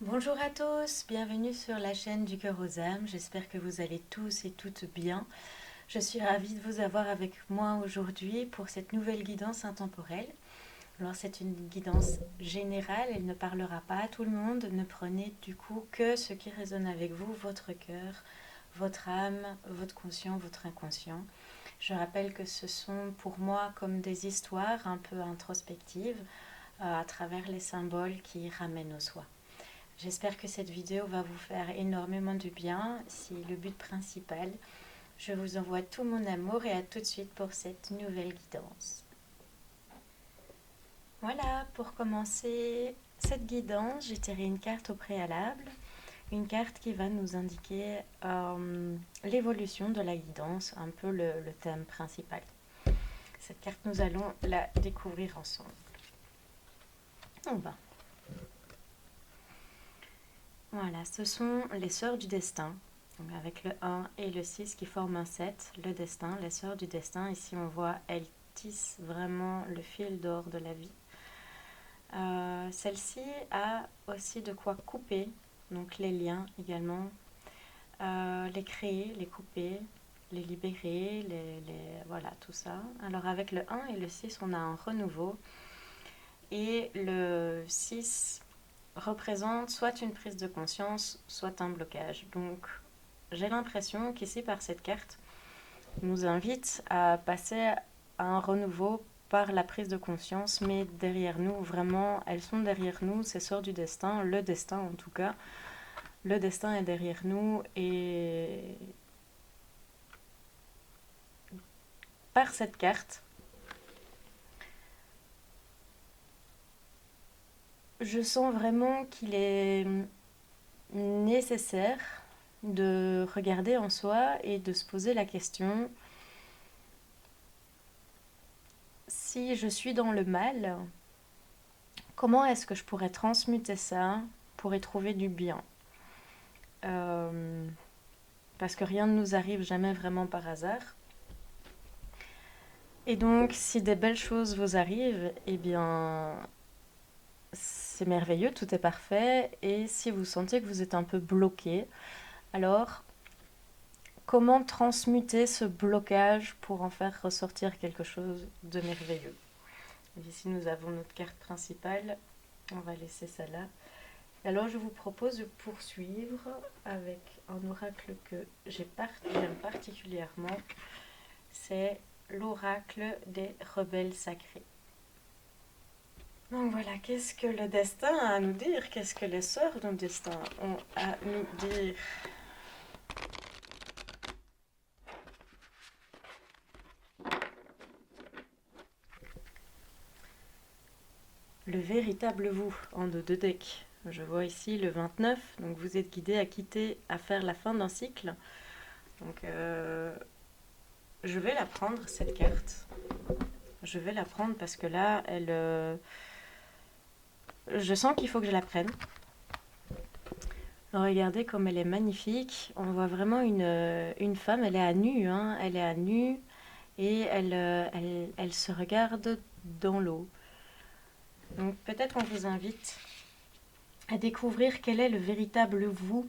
Bonjour à tous, bienvenue sur la chaîne du cœur aux âmes. J'espère que vous allez tous et toutes bien. Je suis ravie de vous avoir avec moi aujourd'hui pour cette nouvelle guidance intemporelle. Alors c'est une guidance générale, elle ne parlera pas à tout le monde. Ne prenez du coup que ce qui résonne avec vous, votre cœur, votre âme, votre conscient, votre inconscient. Je rappelle que ce sont pour moi comme des histoires un peu introspectives à travers les symboles qui ramènent au soi. J'espère que cette vidéo va vous faire énormément de bien. C'est le but principal. Je vous envoie tout mon amour et à tout de suite pour cette nouvelle guidance. Voilà, pour commencer cette guidance, j'ai tiré une carte au préalable. Une carte qui va nous indiquer l'évolution de la guidance, un peu le thème principal. Cette carte, nous allons la découvrir ensemble. On va. Voilà, ce sont les sœurs du destin. Donc avec le 1 et le 6 qui forment un 7, le destin, les sœurs du destin. Ici, on voit, elles tissent vraiment le fil d'or de la vie. Celle-ci a aussi de quoi couper, donc les liens également, les créer, les couper, les libérer, voilà, tout ça. Alors avec le 1 et le 6, on a un renouveau. Et le 6 représente soit une prise de conscience, soit un blocage. Donc j'ai l'impression qu'ici, par cette carte, nous invite à passer à un renouveau par la prise de conscience, mais derrière nous, vraiment, elles sont derrière nous, ces sorts du destin, le destin en tout cas. Le destin est derrière nous et par cette carte, je sens vraiment qu'il est nécessaire de regarder en soi et de se poser la question: si je suis dans le mal, comment est-ce que je pourrais transmuter ça pour y trouver du bien? Euh, Parce que rien ne nous arrive jamais vraiment par hasard. Et donc, si des belles choses vous arrivent, eh bien, c'est merveilleux, tout est parfait. Et si vous sentez que vous êtes un peu bloqué, alors comment transmuter ce blocage pour en faire ressortir quelque chose de merveilleux? Ici, nous avons notre carte principale. On va laisser ça là. Alors, je vous propose de poursuivre avec un oracle que j'aime particulièrement. C'est l'oracle des rebelles sacrés. Donc voilà, qu'est-ce que le destin a à nous dire? Qu'est-ce que les sœurs du destin ont à nous dire? Le véritable vous, en deux decks. Je vois ici le 29, donc vous êtes guidé à quitter, à faire la fin d'un cycle. Donc je vais la prendre, cette carte. Je vais la prendre parce que là, je sens qu'il faut que je la prenne. Regardez comme elle est magnifique. On voit vraiment une femme, elle est à nu, hein. Elle est à nu et elle se regarde dans l'eau. Donc peut-être on vous invite à découvrir quel est le véritable vous.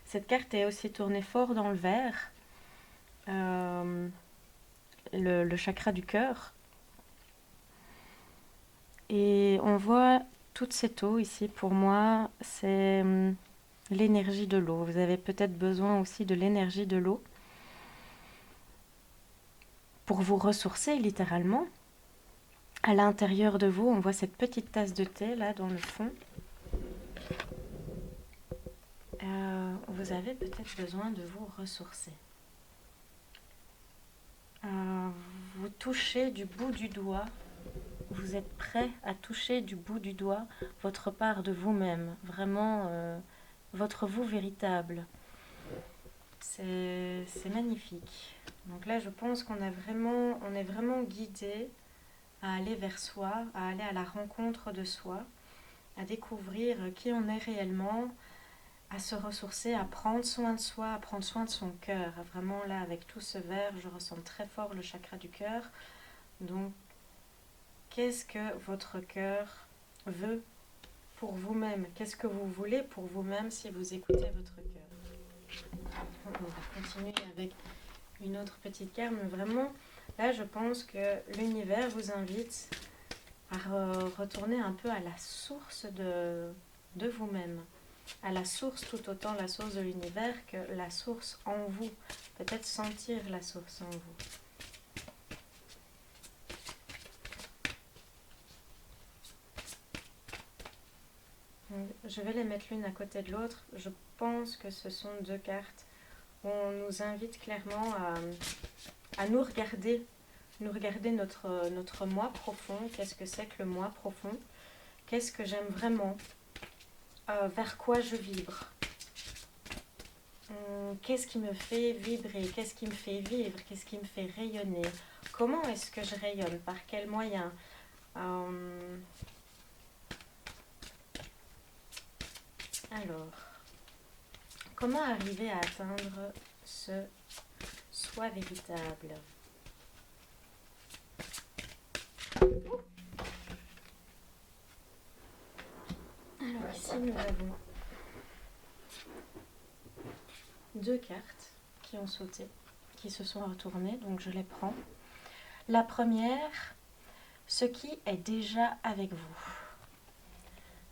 Cette carte est aussi tournée fort dans le vert, le chakra du cœur. Et on voit toute cette eau ici, pour moi, c'est l'énergie de l'eau. Vous avez peut-être besoin aussi de l'énergie de l'eau pour vous ressourcer littéralement. À l'intérieur de vous, on voit cette petite tasse de thé là dans le fond. Vous avez peut-être besoin de vous ressourcer. Vous touchez du bout du doigt, vous êtes prêt à toucher du bout du doigt votre part de vous-même, vraiment votre vous véritable. C'est magnifique. Donc là, je pense on est vraiment guidé à aller vers soi, à aller à la rencontre de soi, à découvrir qui on est réellement, à se ressourcer, à prendre soin de soi, à prendre soin de son cœur. Vraiment là, avec tout ce vert, je ressens très fort le chakra du cœur. Donc, qu'est-ce que votre cœur veut pour vous-même. Qu'est-ce que vous voulez pour vous-même si vous écoutez votre cœur? On va continuer avec une autre petite carte, mais vraiment, là, je pense que l'univers vous invite à retourner un peu à la source de vous-même. À la source, tout autant la source de l'univers que la source en vous. Peut-être sentir la source en vous. Je vais les mettre l'une à côté de l'autre. Je pense que ce sont deux cartes où on nous invite clairement à nous regarder notre moi profond. Qu'est-ce que c'est que le moi profond? Qu'est-ce que j'aime vraiment? Vers quoi je vibre? Qu'est-ce qui me fait vibrer? Qu'est-ce qui me fait vivre? Qu'est-ce qui me fait rayonner? Comment est-ce que je rayonne? Par quels moyens? Alors, comment arriver à atteindre ce soi véritable? Alors ici, nous avons deux cartes qui ont sauté, qui se sont retournées, donc je les prends. La première, ce qui est déjà avec vous.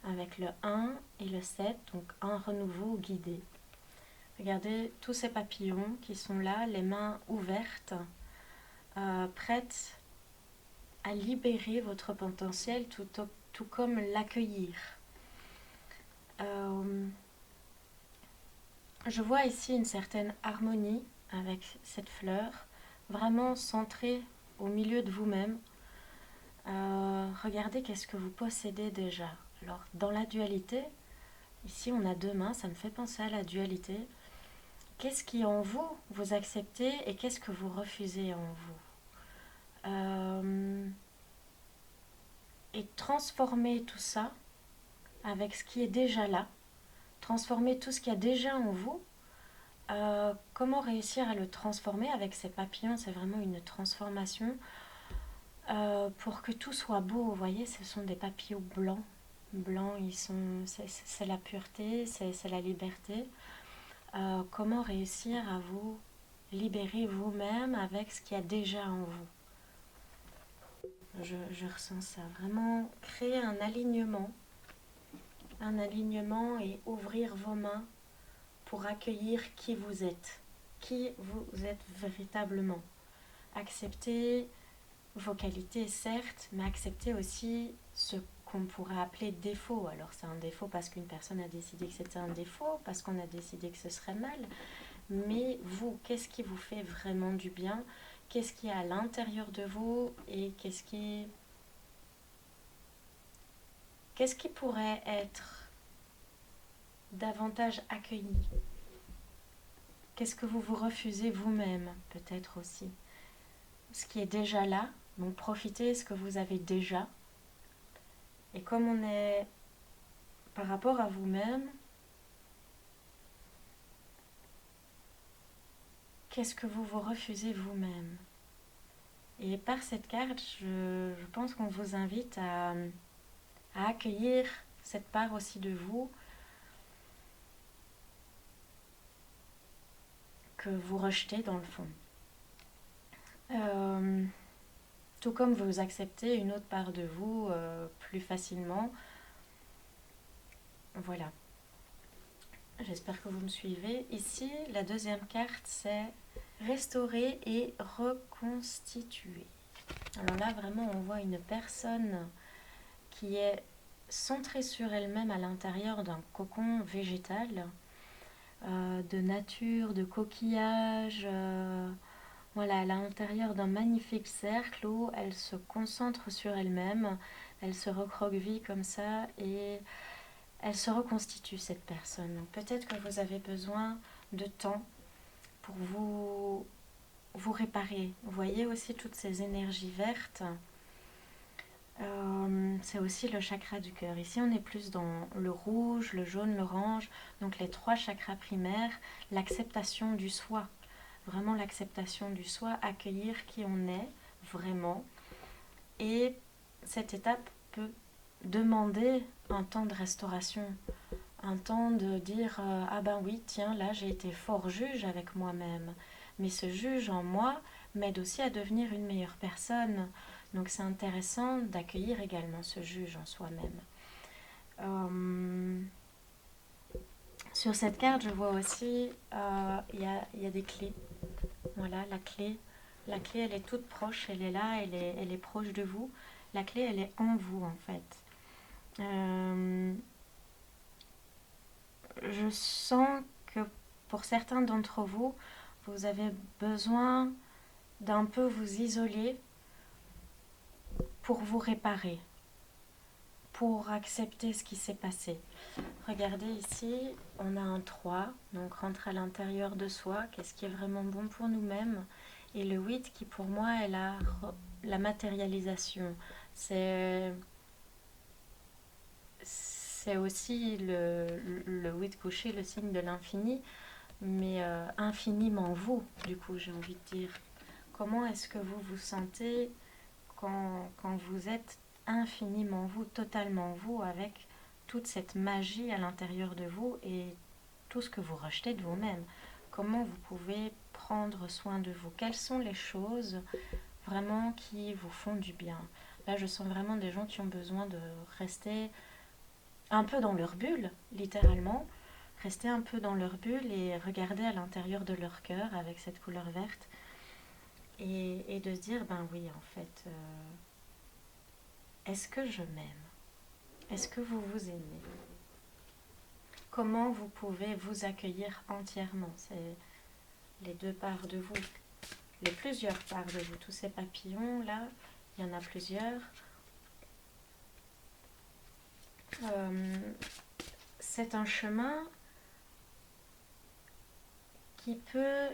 Avec le 1 et le 7, donc un renouveau guidé. Regardez tous ces papillons qui sont là, les mains ouvertes, prêtes à libérer votre potentiel, tout comme l'accueillir. Je vois ici une certaine harmonie avec cette fleur, vraiment centrée au milieu de vous-même. Regardez qu'est-ce que vous possédez déjà. Alors, dans la dualité, ici on a deux mains, ça me fait penser à la dualité. Qu'est-ce qui en vous, vous acceptez et qu'est-ce que vous refusez en vous? Et transformer tout ça avec ce qui est déjà là, transformer tout ce qu'il y a déjà en vous. Comment réussir à le transformer avec ces papillons? C'est vraiment une transformation pour que tout soit beau. Vous voyez, ce sont des papillons blancs. Blancs, c'est la pureté, c'est la liberté. Comment réussir à vous libérer vous-même avec ce qu'il y a déjà en vous? Je ressens ça. Vraiment créer un alignement et ouvrir vos mains pour accueillir qui vous êtes véritablement. Accepter vos qualités, certes, mais accepter aussi ce qu'on pourrait appeler défaut. Alors c'est un défaut parce qu'une personne a décidé que c'était un défaut, parce qu'on a décidé que ce serait mal. Mais vous, qu'est-ce qui vous fait vraiment du bien? Qu'est-ce qui est à l'intérieur de vous et qu'est-ce qui pourrait être davantage accueilli? Qu'est-ce que vous vous refusez vous-même, peut-être aussi? Ce qui est déjà là, donc profitez de ce que vous avez déjà. Et comme on est par rapport à vous-même, qu'est-ce que vous vous refusez vous-même? Et par cette carte, je pense qu'on vous invite à accueillir cette part aussi de vous que vous rejetez dans le fond. Tout comme vous acceptez une autre part de vous plus facilement. Voilà. J'espère que vous me suivez. Ici, la deuxième carte, c'est restaurer et reconstituer. Alors là, vraiment, on voit une personne qui est centrée sur elle-même à l'intérieur d'un cocon végétal, de nature, de coquillages, voilà, à l'intérieur d'un magnifique cercle où elle se concentre sur elle-même, elle se recroqueville comme ça et elle se reconstitue, cette personne. Donc peut-être que vous avez besoin de temps pour vous réparer. Vous voyez aussi toutes ces énergies vertes. C'est aussi le chakra du cœur. Ici, on est plus dans le rouge, le jaune, l'orange. Donc les trois chakras primaires, l'acceptation du soi. Vraiment l'acceptation du soi, accueillir qui on est vraiment. Et cette étape peut demander un temps de restauration, un temps de dire ah ben oui, tiens, là j'ai été fort juge avec moi-même, mais ce juge en moi m'aide aussi à devenir une meilleure personne. Donc c'est intéressant d'accueillir également ce juge en soi-même. Sur cette carte, je vois aussi il y a des clés. Voilà, la clé, elle est toute proche, elle est là, elle est proche de vous. La clé, elle est en vous en fait. Je sens que pour certains d'entre vous, vous avez besoin d'un peu vous isoler pour vous réparer, pour accepter ce qui s'est passé. Regardez ici, on a un 3, donc rentre à l'intérieur de soi, qu'est-ce qui est vraiment bon pour nous-mêmes. Et le 8 qui pour moi est la matérialisation. C'est aussi le 8 couché, le signe de l'infini, mais infiniment vous, du coup, j'ai envie de dire. Comment est-ce que vous vous sentez quand vous êtes infiniment vous, totalement vous, avec toute cette magie à l'intérieur de vous et tout ce que vous rejetez de vous-même? Comment vous pouvez prendre soin de vous? Quelles sont les choses vraiment qui vous font du bien? Là, je sens vraiment des gens qui ont besoin de rester un peu dans leur bulle, littéralement, rester un peu dans leur bulle et regarder à l'intérieur de leur cœur avec cette couleur verte et de se dire, ben oui, en fait, est-ce que je m'aime? Est-ce que vous vous aimez? Comment vous pouvez vous accueillir entièrement? C'est les deux parts de vous, les plusieurs parts de vous, tous ces papillons là, il y en a plusieurs. C'est un chemin qui peut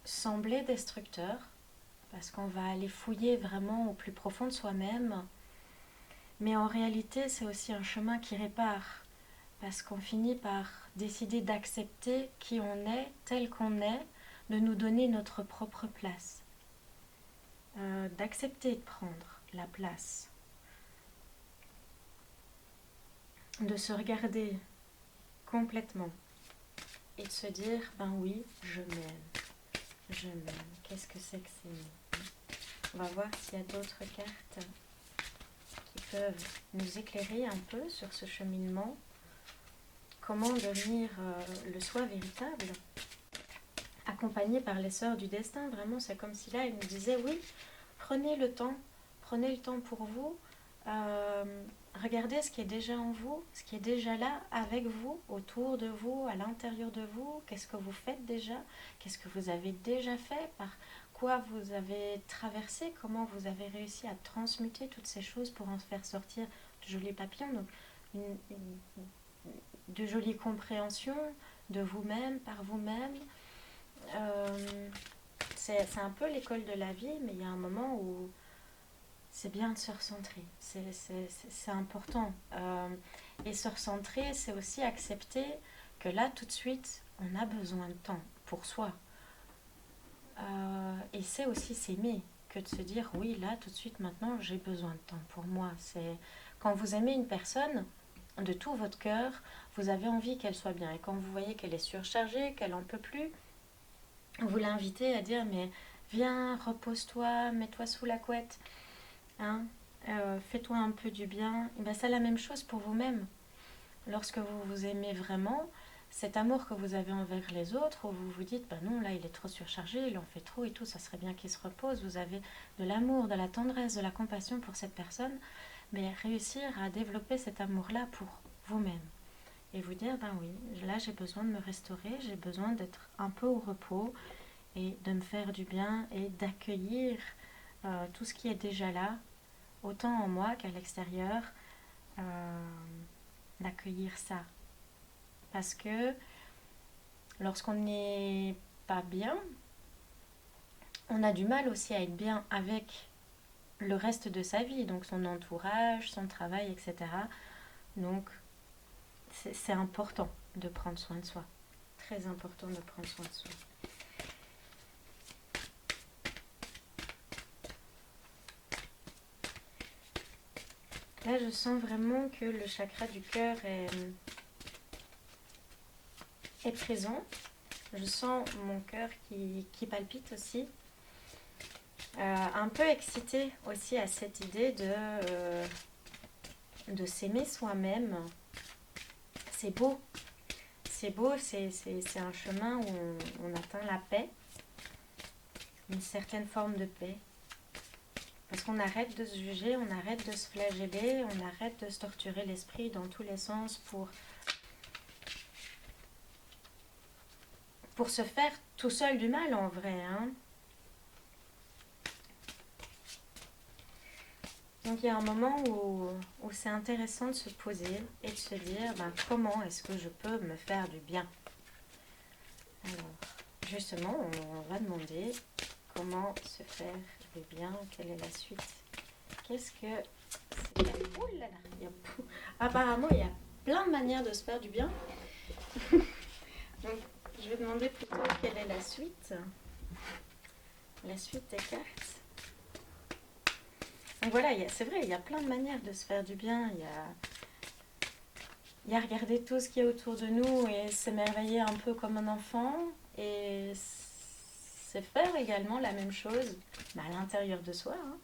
sembler destructeur parce qu'on va aller fouiller vraiment au plus profond de soi-même, mais en réalité c'est aussi un chemin qui répare parce qu'on finit par décider d'accepter qui on est, tel qu'on est, de nous donner notre propre place, d'accepter de prendre la place, de se regarder complètement et de se dire, ben oui, je m'aime, je m'aime. Qu'est-ce que c'est que c'est? On va voir s'il y a d'autres cartes qui peuvent nous éclairer un peu sur ce cheminement. Comment devenir le soi véritable, accompagné par les sœurs du destin. Vraiment, c'est comme si là, ils nous disaient, oui, prenez le temps pour vous, regardez ce qui est déjà en vous, ce qui est déjà là avec vous, autour de vous, à l'intérieur de vous, qu'est-ce que vous faites déjà, qu'est-ce que vous avez déjà fait, par quoi vous avez traversé, comment vous avez réussi à transmuter toutes ces choses pour en faire sortir de jolis papillons. Donc, de jolies compréhensions de vous-même, par vous-même. C'est un peu l'école de la vie, mais il y a un moment où c'est bien de se recentrer. C'est important. Et se recentrer, c'est aussi accepter que là, tout de suite, on a besoin de temps pour soi. Et c'est aussi s'aimer que de se dire, oui, là, tout de suite, maintenant, j'ai besoin de temps pour moi. C'est quand vous aimez une personne, de tout votre cœur, vous avez envie qu'elle soit bien. Et quand vous voyez qu'elle est surchargée, qu'elle n'en peut plus, vous l'invitez à dire, mais viens, repose-toi, mets-toi sous la couette, hein, fais-toi un peu du bien. Et ben, c'est la même chose pour vous-même. Lorsque vous vous aimez vraiment, cet amour que vous avez envers les autres, où vous vous dites, ben non, là, il est trop surchargé, il en fait trop et tout, ça serait bien qu'il se repose, vous avez de l'amour, de la tendresse, de la compassion pour cette personne, mais réussir à développer cet amour-là pour vous-même. Et vous dire, ben oui, là j'ai besoin de me restaurer, j'ai besoin d'être un peu au repos et de me faire du bien et d'accueillir tout ce qui est déjà là, autant en moi qu'à l'extérieur, d'accueillir ça. Parce que lorsqu'on n'est pas bien, on a du mal aussi à être bien avec le reste de sa vie, donc son entourage, son travail, etc. Donc c'est important de prendre soin de soi. Très important de prendre soin de soi. Là, je sens vraiment que le chakra du cœur est présent. Je sens mon cœur qui palpite aussi. Un peu excitée aussi à cette idée de s'aimer soi-même. C'est beau. C'est beau, c'est un chemin où on atteint la paix, une certaine forme de paix. Parce qu'on arrête de se juger, on arrête de se flageller, on arrête de se torturer l'esprit dans tous les sens pour se faire tout seul du mal en vrai. Hein. Donc il y a un moment où c'est intéressant de se poser et de se dire comment est-ce que je peux me faire du bien. Alors justement on va demander comment se faire du bien, quelle est la suite. Qu'est-ce que c'est? Oh là là, apparemment il y a plein de manières de se faire du bien. Donc je vais demander plutôt quelle est la suite. La suite des cartes. Donc voilà, c'est vrai, il y a plein de manières de se faire du bien. Il y a regarder tout ce qui est autour de nous et s'émerveiller un peu comme un enfant. Et c'est faire également la même chose à l'intérieur de soi. Hein.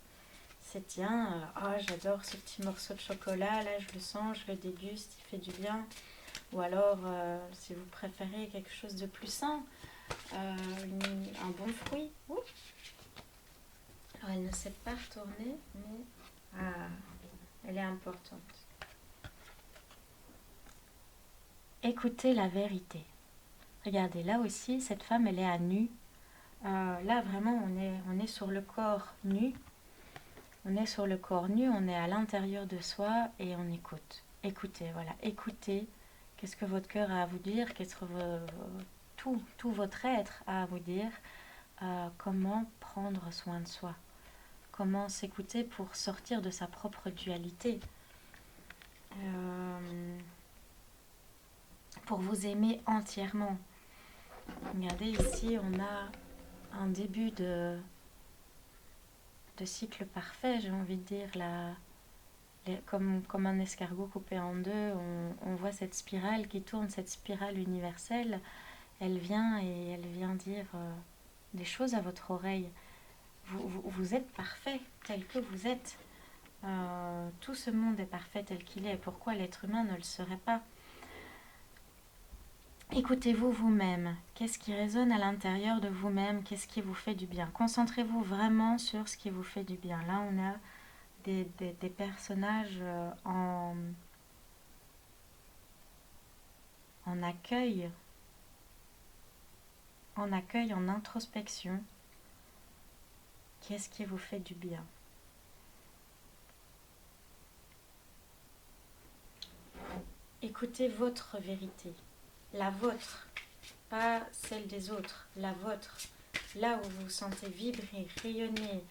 C'est tiens, j'adore ce petit morceau de chocolat, là je le sens, je le déguste, il fait du bien. Ou alors, si vous préférez quelque chose de plus sain, un bon fruit. Ouh. Alors, elle ne s'est pas retournée, mais elle est importante. Écoutez la vérité. Regardez, là aussi, cette femme, elle est à nu. Là, vraiment, on est sur le corps nu. On est sur le corps nu, on est à l'intérieur de soi et on écoute. Écoutez, voilà, écoutez. Qu'est-ce que votre cœur a à vous dire? Qu'est-ce que tout votre être a à vous dire? Comment prendre soin de soi? Comment s'écouter pour sortir de sa propre dualité, pour vous aimer entièrement. Regardez ici, on a un début de cycle parfait, j'ai envie de dire, comme un escargot coupé en deux, on voit cette spirale qui tourne, cette spirale universelle, elle vient dire des choses à votre oreille. Vous êtes parfait tel que vous êtes. Tout ce monde est parfait tel qu'il est. Pourquoi l'être humain ne le serait pas? Écoutez-vous vous-même. Qu'est-ce qui résonne à l'intérieur de vous-même? Qu'est-ce qui vous fait du bien? Concentrez-vous vraiment sur ce qui vous fait du bien. Là, on a des personnages en accueil, en introspection. Qu'est-ce qui vous fait du bien? Écoutez votre vérité, la vôtre, pas celle des autres, la vôtre. Là où vous vous sentez vibrer, rayonner,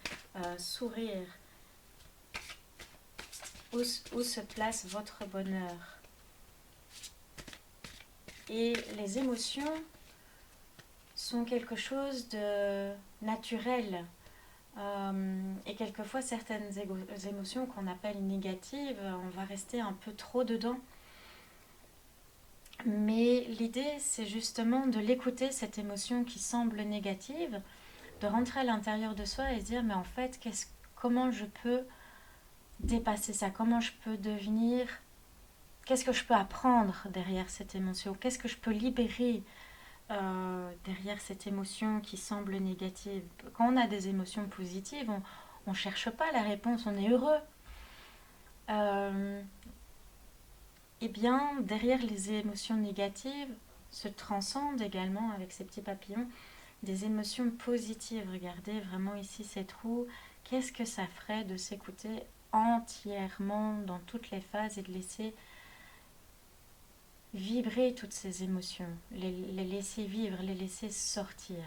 sourire, où se place votre bonheur. Et les émotions sont quelque chose de naturel. Et quelquefois, certaines émotions qu'on appelle négatives, on va rester un peu trop dedans. Mais l'idée, c'est justement de l'écouter, cette émotion qui semble négative, de rentrer à l'intérieur de soi et se dire, mais en fait, comment je peux dépasser ça? Comment je peux devenir... Qu'est-ce que je peux apprendre derrière cette émotion? Qu'est-ce que je peux libérer derrière cette émotion qui semble négative? Quand on a des émotions positives, on ne cherche pas la réponse, on est heureux. Eh bien, derrière les émotions négatives se transcendent également, avec ces petits papillons, des émotions positives. Regardez vraiment ici cette roue. Qu'est-ce que ça ferait de s'écouter entièrement dans toutes les phases et de laisser vibrer toutes ces émotions, les laisser vivre, les laisser sortir.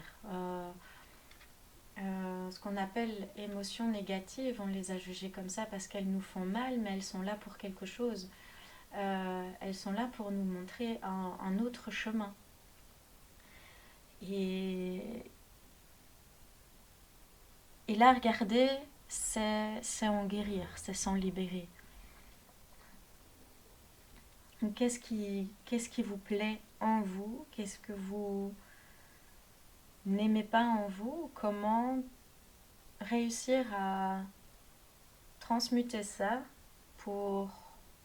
Ce qu'on appelle émotions négatives, on les a jugées comme ça parce qu'elles nous font mal, mais elles sont là pour quelque chose. Elles sont là pour nous montrer un autre chemin. Et là, regardez, c'est en guérir, c'est s'en libérer. Qu'est-ce qui vous plaît en vous? Qu'est-ce que vous n'aimez pas en vous? Comment réussir à transmuter ça pour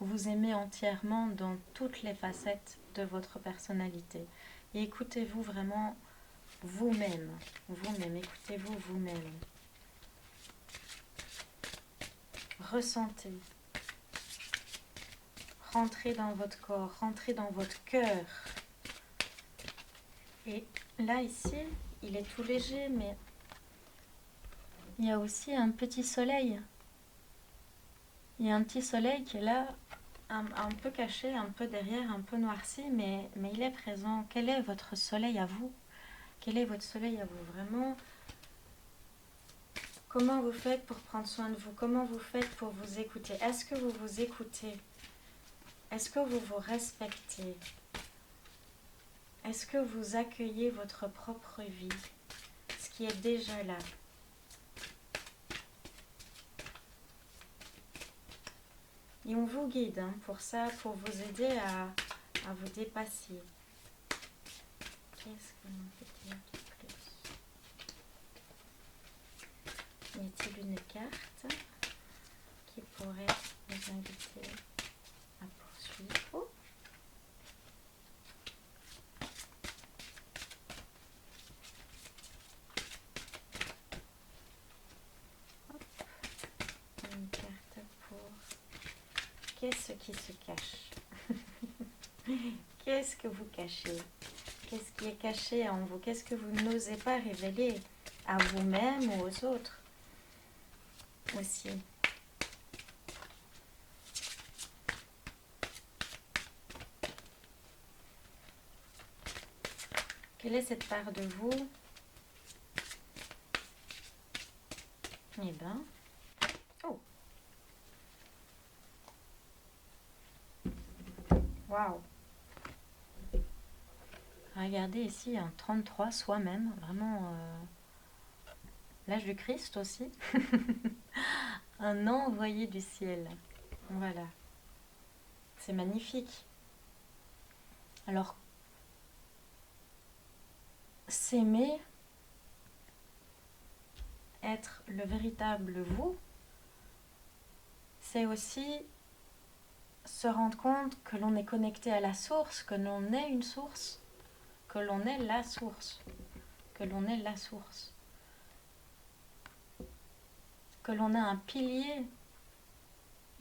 vous aimer entièrement dans toutes les facettes de votre personnalité. Et écoutez-vous vraiment vous-même, écoutez-vous vous-même. Ressentez, rentrez dans votre corps, rentrez dans votre cœur. Et là, ici, il est tout léger, mais il y a aussi un petit soleil. Il y a un petit soleil qui est là, un peu caché, un peu derrière, un peu noirci, mais il est présent. Quel est votre soleil à vous? Quel est votre soleil à vous vraiment? Comment vous faites pour prendre soin de vous? Comment vous faites pour vous écouter? Est-ce que vous vous écoutez? Est-ce que vous vous respectez? Est-ce que vous accueillez votre propre vie? Ce qui est déjà là. Et on vous guide pour ça, pour vous aider à vous dépasser. Qu'est-ce que l'on peut dire de plus? Y a-t-il une carte qui pourrait vous inviter à poursuivre? Oh. Une carte pour... Qu'est-ce qui se cache? Qu'est-ce que vous cachez? Qu'est-ce qui est caché en vous? Qu'est-ce que vous n'osez pas révéler à vous-même ou aux autres aussi? Quelle est cette part de vous? Eh ben... Oh! Waouh! Regardez ici, un 33 soi-même, vraiment l'âge du Christ aussi. Un envoyé du ciel. Voilà. C'est magnifique. Alors, s'aimer, être le véritable vous, c'est aussi se rendre compte que l'on est connecté à la source, que l'on est une source, que l'on est la source, que l'on est la source, que l'on a un pilier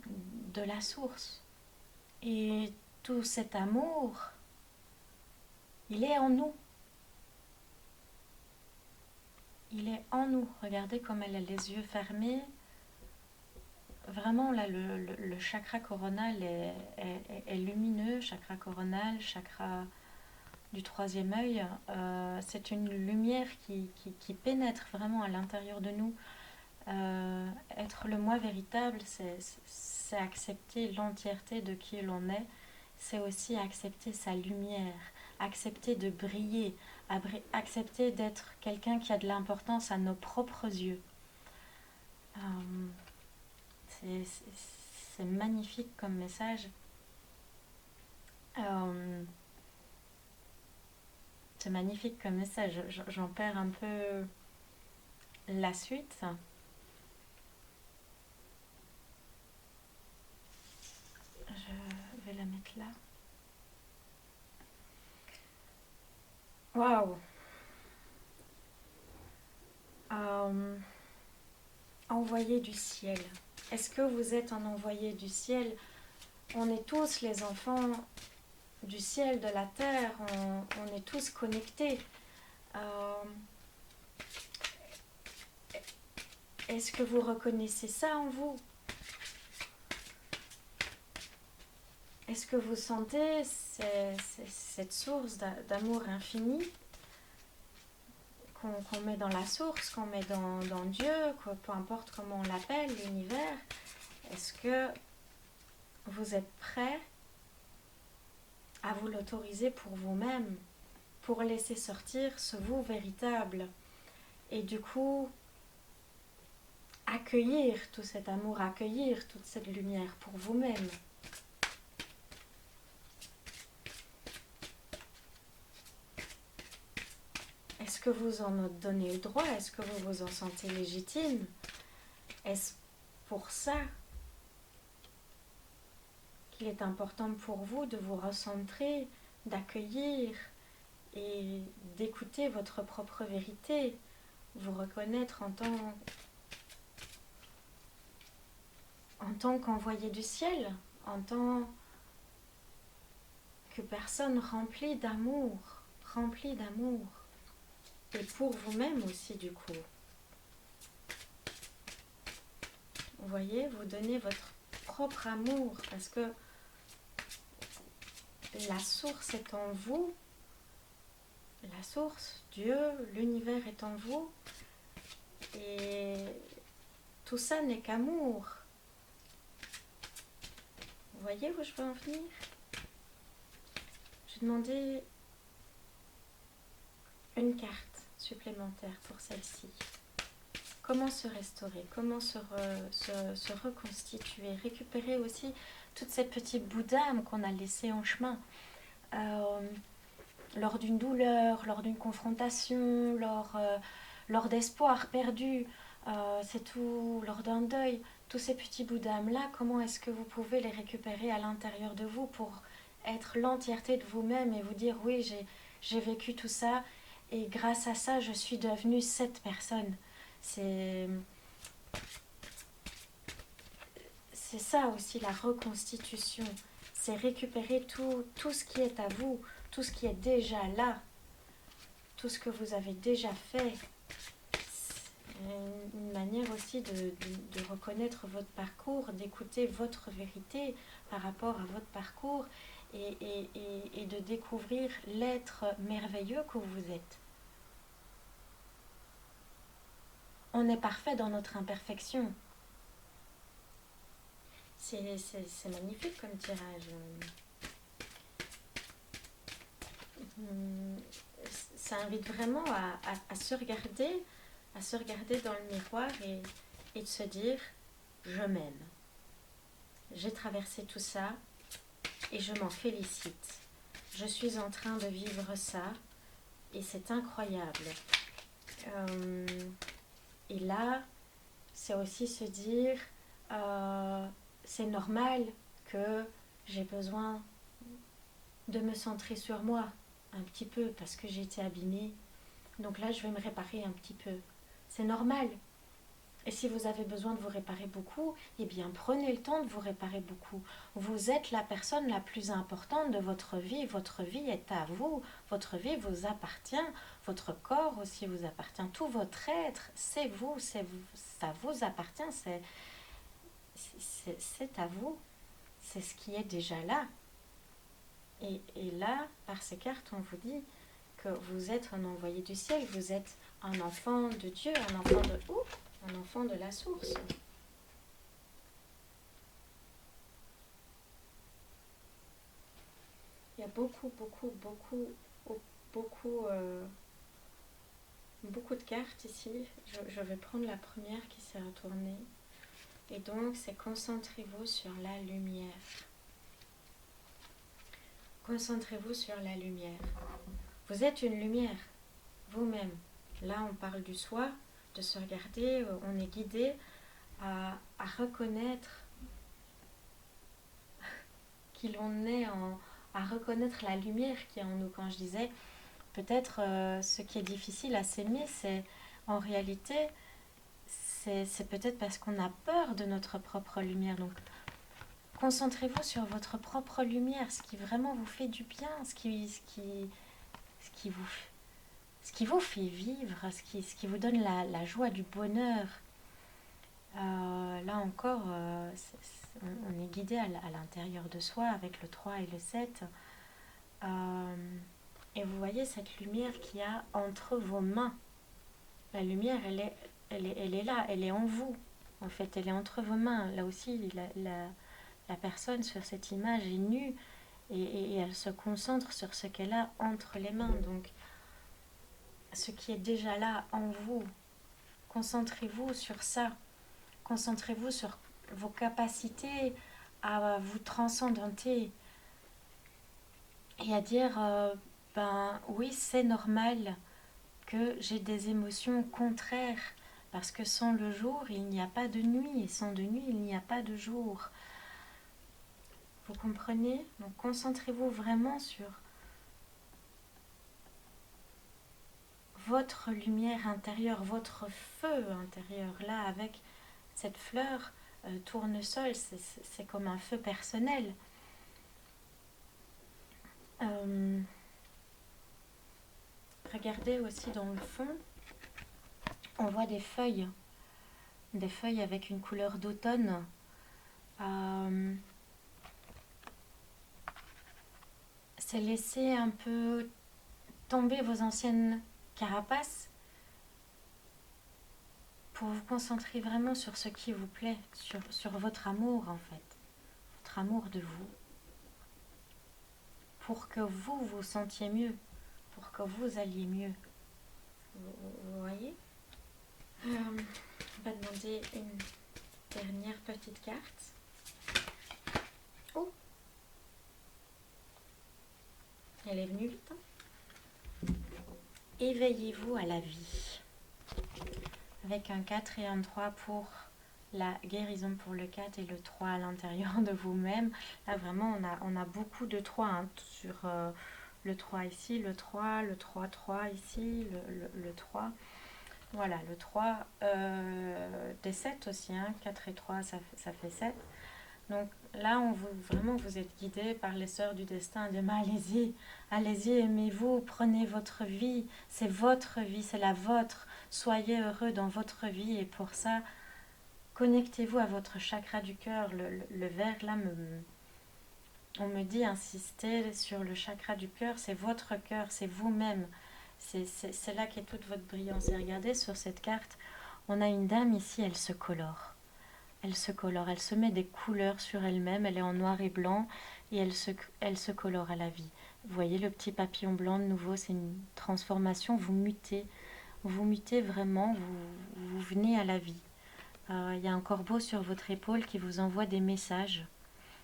de la source. Et tout cet amour, il est en nous. Il est en nous. Regardez comme elle a les yeux fermés. Vraiment, là, le chakra coronal est lumineux. Chakra coronal, chakra du troisième œil. C'est une lumière qui pénètre vraiment à l'intérieur de nous. Être le moi véritable, c'est accepter l'entièreté de qui l'on est. C'est aussi accepter sa lumière, accepter de briller, accepter d'être quelqu'un qui a de l'importance à nos propres yeux. C'est magnifique comme message. C'est magnifique comme message. J'en perds un peu la suite. Je vais la mettre là. Waouh! Envoyé du ciel. Est-ce que vous êtes un envoyé du ciel? On est tous les enfants du ciel, de la terre. On est tous connectés. Est-ce que vous reconnaissez ça en vous? Est-ce que vous sentez cette source d'amour infini qu'on met dans la source, qu'on met dans Dieu, peu importe comment on l'appelle, l'univers? Est-ce que vous êtes prêt à vous l'autoriser pour vous-même, pour laisser sortir ce vous véritable? Et du coup, accueillir tout cet amour, accueillir toute cette lumière pour vous-même. que vous en donnez le droit? Est-ce que vous vous en sentez légitime? Est-ce pour ça qu'il est important pour vous de vous recentrer, d'accueillir et d'écouter votre propre vérité, vous reconnaître en tant qu'envoyé du ciel, en tant que personne remplie d'amour, et pour vous-même aussi du coup. Vous voyez, vous donnez votre propre amour parce que la source est en vous, la source, Dieu, l'univers est en vous, et tout ça n'est qu'amour. Vous voyez où je veux en venir? Je demandais une carte supplémentaire pour celle-ci. Comment se restaurer? Comment se reconstituer? Récupérer aussi toutes ces petites bouts d'âme qu'on a laissées en chemin. Lors d'une douleur, lors d'une confrontation, lors d'espoir perdu, c'est tout, lors d'un deuil. Tous ces petits bouts d'âme-là, comment est-ce que vous pouvez les récupérer à l'intérieur de vous pour être l'entièreté de vous-même et vous dire oui, j'ai vécu tout ça et grâce à ça, je suis devenue cette personne. C'est ça aussi la reconstitution. C'est récupérer tout ce qui est à vous, tout ce qui est déjà là, tout ce que vous avez déjà fait. C'est une manière aussi de reconnaître votre parcours, d'écouter votre vérité par rapport à votre parcours et de découvrir l'être merveilleux que vous êtes. On est parfait dans notre imperfection. C'est magnifique comme tirage. Ça invite vraiment à se regarder dans le miroir et de se dire je m'aime. J'ai traversé tout ça et je m'en félicite. Je suis en train de vivre ça et c'est incroyable. Et là, c'est aussi se dire c'est normal que j'ai besoin de me centrer sur moi un petit peu parce que j'ai été abîmée. Donc là, je vais me réparer un petit peu. C'est normal. Et si vous avez besoin de vous réparer beaucoup, eh bien prenez le temps de vous réparer beaucoup. Vous êtes la personne la plus importante de votre vie. Votre vie est à vous. Votre vie vous appartient. Votre corps aussi vous appartient. Tout votre être, c'est vous. Ça vous appartient. C'est à vous. C'est ce qui est déjà là. Et là, par ces cartes, on vous dit que vous êtes un envoyé du ciel. Vous êtes un enfant de Dieu, un enfant de la source. Il y a beaucoup de cartes ici. Je vais prendre la première qui s'est retournée. Et donc, c'est concentrez-vous sur la lumière. Concentrez-vous sur la lumière. Vous êtes une lumière, vous-même. Là, on parle du soi, de se regarder, on est guidé à reconnaître qui l'on est, à reconnaître la lumière qui est en nous. Quand je disais, peut-être ce qui est difficile à s'aimer, c'est en réalité, c'est peut-être parce qu'on a peur de notre propre lumière. Donc, concentrez-vous sur votre propre lumière, ce qui vraiment vous fait du bien, ce qui vous fait vivre, ce qui vous donne la joie, du bonheur. Là encore, on est guidé à l'intérieur de soi avec le 3 et le 7. Et vous voyez cette lumière qu'il y a entre vos mains. La lumière, elle est là, elle est en vous. En fait, elle est entre vos mains. Là aussi, la personne sur cette image est nue et elle se concentre sur ce qu'elle a entre les mains. Donc, ce qui est déjà là en vous, concentrez-vous sur ça. Concentrez-vous sur vos capacités à vous transcendenter et à dire oui, c'est normal que j'ai des émotions contraires, parce que sans le jour, il n'y a pas de nuit, et sans de nuit, il n'y a pas de jour. Vous comprenez? Donc concentrez-vous vraiment sur votre lumière intérieure, votre feu intérieur. Là, avec cette fleur tournesol, c'est comme un feu personnel. Regardez aussi dans le fond, on voit des feuilles avec une couleur d'automne. C'est laisser un peu tomber vos anciennes carapaces pour vous concentrer vraiment sur ce qui vous plaît, sur votre amour en fait, votre amour de vous, pour que vous vous sentiez mieux, pour que vous alliez mieux. Vous voyez? On va demander une dernière petite carte. Oh, elle est venue vite. Éveillez-vous à la vie. Avec un 4 et un 3 pour la guérison pour le 4 et le 3 à l'intérieur de vous-même. Là, vraiment, on a beaucoup de 3 hein, sur le 3 ici, le 3, le 3, 3 ici, le 3. Voilà, le 3 des 7 aussi, hein, 4 et 3, ça fait 7. Donc là, vraiment, vous êtes guidé par les sœurs du destin. Allez-y, allez-y, aimez-vous, prenez votre vie. C'est votre vie, c'est la vôtre. Soyez heureux dans votre vie et pour ça, connectez-vous à votre chakra du cœur. Le vert, là, on me dit insister sur le chakra du cœur. C'est votre cœur, c'est vous-même. C'est là qu'est toute votre brillance. Et regardez, sur cette carte, on a une dame ici, elle se colore. Elle se colore, elle se met des couleurs sur elle-même, elle est en noir et blanc et elle se colore à la vie. Vous voyez le petit papillon blanc de nouveau, c'est une transformation, vous mutez vraiment, vous venez à la vie. Il y a un corbeau sur votre épaule qui vous envoie des messages.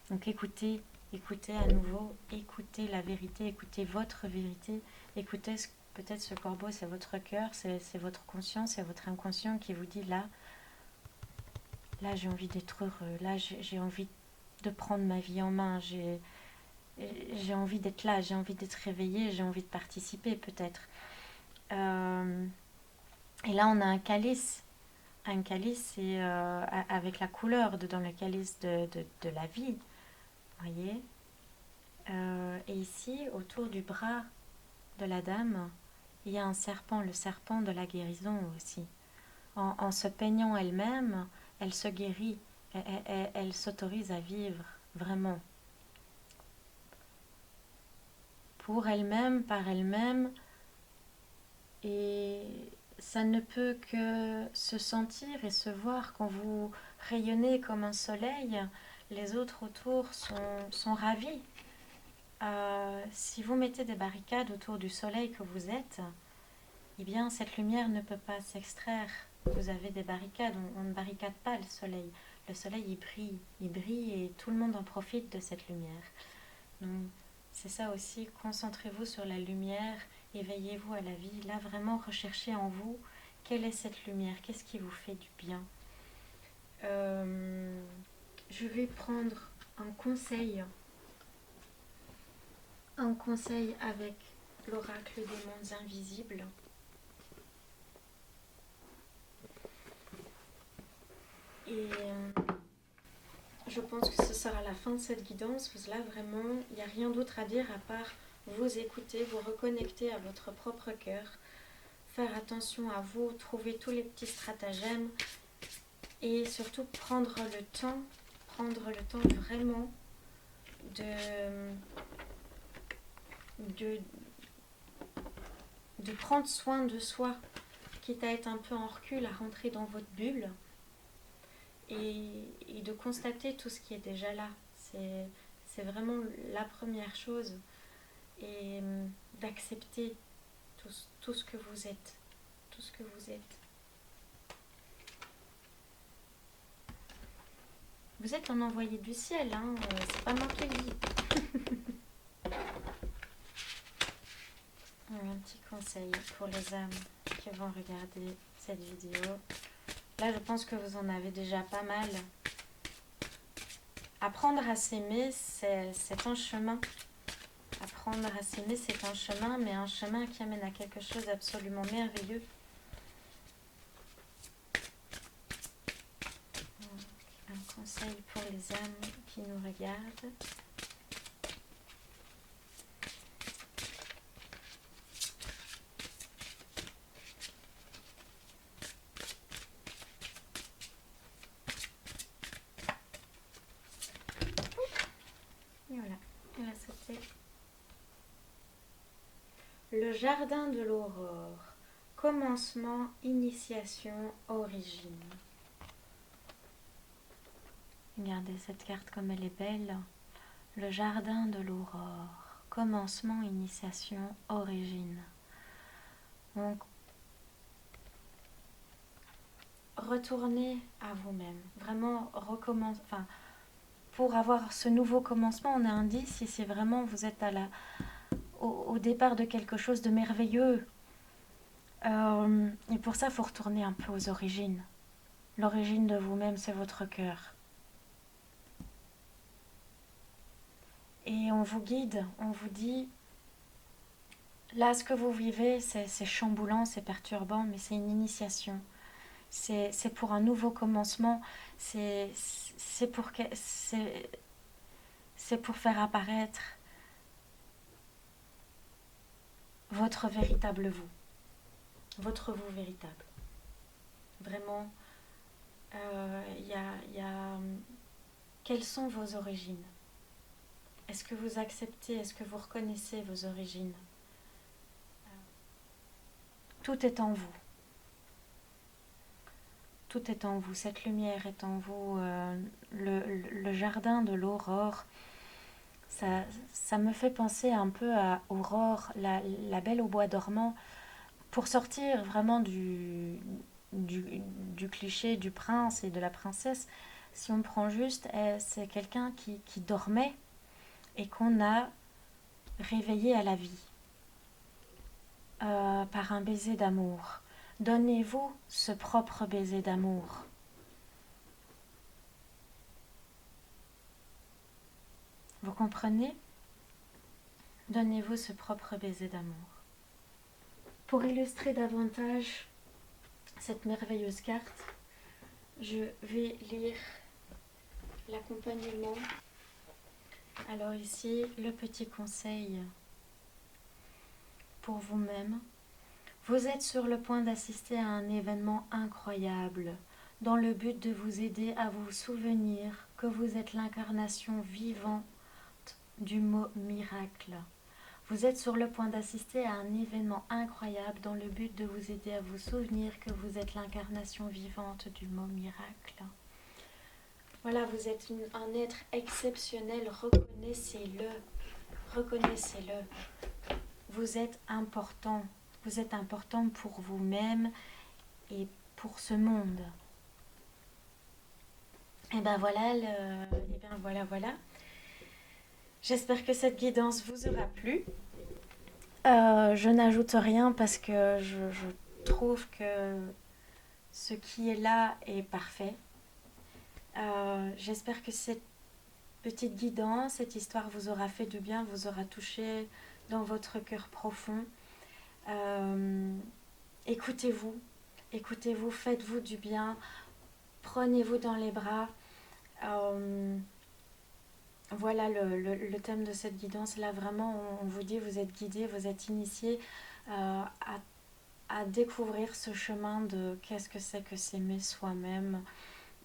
Donc écoutez à nouveau, écoutez la vérité, écoutez votre vérité, écoutez peut-être ce corbeau, c'est votre cœur, c'est votre conscience, c'est votre inconscient qui vous dit là, j'ai envie d'être heureux, là j'ai envie de prendre ma vie en main, j'ai envie d'être là, j'ai envie d'être réveillée, j'ai envie de participer peut-être. Et là on a un calice c'est avec la couleur dans le calice de la vie, voyez. Et ici autour du bras de la dame, il y a un serpent, le serpent de la guérison aussi. En se peignant elle-même, elle se guérit, elle s'autorise à vivre, vraiment. Pour elle-même, par elle-même, et ça ne peut que se sentir et se voir quand vous rayonnez comme un soleil, les autres autour sont ravis. Si vous mettez des barricades autour du soleil que vous êtes, eh bien cette lumière ne peut pas s'extraire. Vous avez des barricades, on ne barricade pas le soleil. Le soleil il brille et tout le monde en profite de cette lumière. Donc c'est ça aussi, concentrez-vous sur la lumière, éveillez-vous à la vie. Là vraiment recherchez en vous quelle est cette lumière, qu'est-ce qui vous fait du bien. Je vais prendre un conseil avec l'oracle des mondes invisibles. Et je pense que ce sera la fin de cette guidance. Là, vraiment, il n'y a rien d'autre à dire à part vous écouter, vous reconnecter à votre propre cœur, faire attention à vous, trouver tous les petits stratagèmes et surtout prendre le temps vraiment de prendre soin de soi, quitte à être un peu en recul, à rentrer dans votre bulle. Et de constater tout ce qui est déjà là. C'est vraiment la première chose. Et d'accepter tout ce que vous êtes. Tout ce que vous êtes. Vous êtes un envoyé du ciel, hein, c'est pas moi qui le dis. Un petit conseil pour les âmes. qui vont regarder cette vidéo. Là, je pense que vous en avez déjà pas mal. Apprendre à s'aimer, c'est un chemin. Apprendre à s'aimer, c'est un chemin, mais un chemin qui amène à quelque chose d'absolument merveilleux. Donc, un conseil pour les âmes qui nous regardent. Et voilà, elle a sauté. Le jardin de l'aurore. Commencement, initiation, origine. Regardez cette carte comme elle est belle. Le jardin de l'aurore. Commencement, initiation, origine. Donc, retournez à vous-même. Vraiment, recommencer. Enfin, pour avoir ce nouveau commencement, on a un 10 si c'est vraiment vous êtes au départ de quelque chose de merveilleux. Et pour ça, il faut retourner un peu aux origines. L'origine de vous-même, c'est votre cœur. Et on vous guide, on vous dit, là, ce que vous vivez, c'est chamboulant, c'est perturbant, mais c'est une initiation. C'est pour un nouveau commencement, c'est pour faire apparaître votre véritable vous, votre vous véritable. Vraiment, quelles sont vos origines? Est-ce que vous acceptez, est-ce que vous reconnaissez vos origines? Tout est en vous. Tout est en vous, cette lumière est en vous. Le jardin de l'aurore, ça me fait penser un peu à Aurore, la belle au bois dormant, pour sortir vraiment du cliché du prince et de la princesse. Si on prend juste, c'est quelqu'un qui dormait et qu'on a réveillé à la vie par un baiser d'amour. Donnez-vous ce propre baiser d'amour. Vous comprenez? Donnez-vous ce propre baiser d'amour. Pour illustrer davantage cette merveilleuse carte, je vais lire l'accompagnement. Alors ici, le petit conseil pour vous-même. Vous êtes sur le point d'assister à un événement incroyable dans le but de vous aider à vous souvenir que vous êtes l'incarnation vivante du mot miracle. Vous êtes sur le point d'assister à un événement incroyable dans le but de vous aider à vous souvenir que vous êtes l'incarnation vivante du mot miracle. Voilà, vous êtes un être exceptionnel, reconnaissez-le, reconnaissez-le. Vous êtes important pour vous-même et pour ce monde. Et ben voilà, voilà. J'espère que cette guidance vous aura plu. Je n'ajoute rien parce que je trouve que ce qui est là est parfait. J'espère que cette petite guidance, cette histoire vous aura fait du bien, vous aura touché dans votre cœur profond. Écoutez-vous, faites-vous du bien, prenez-vous dans les bras. Voilà le thème de cette guidance. Là, vraiment, on vous dit, vous êtes guidé, vous êtes initié à découvrir ce chemin de qu'est-ce que c'est que s'aimer soi-même,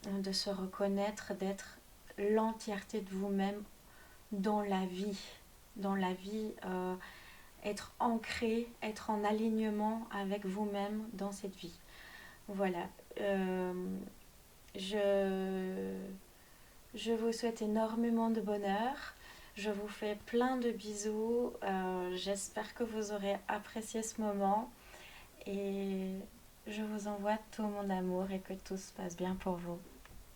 de se reconnaître, d'être l'entièreté de vous-même dans la vie. Être ancré, être en alignement avec vous-même dans cette vie. Voilà. Je vous souhaite énormément de bonheur. Je vous fais plein de bisous. J'espère que vous aurez apprécié ce moment. Et je vous envoie tout mon amour et que tout se passe bien pour vous.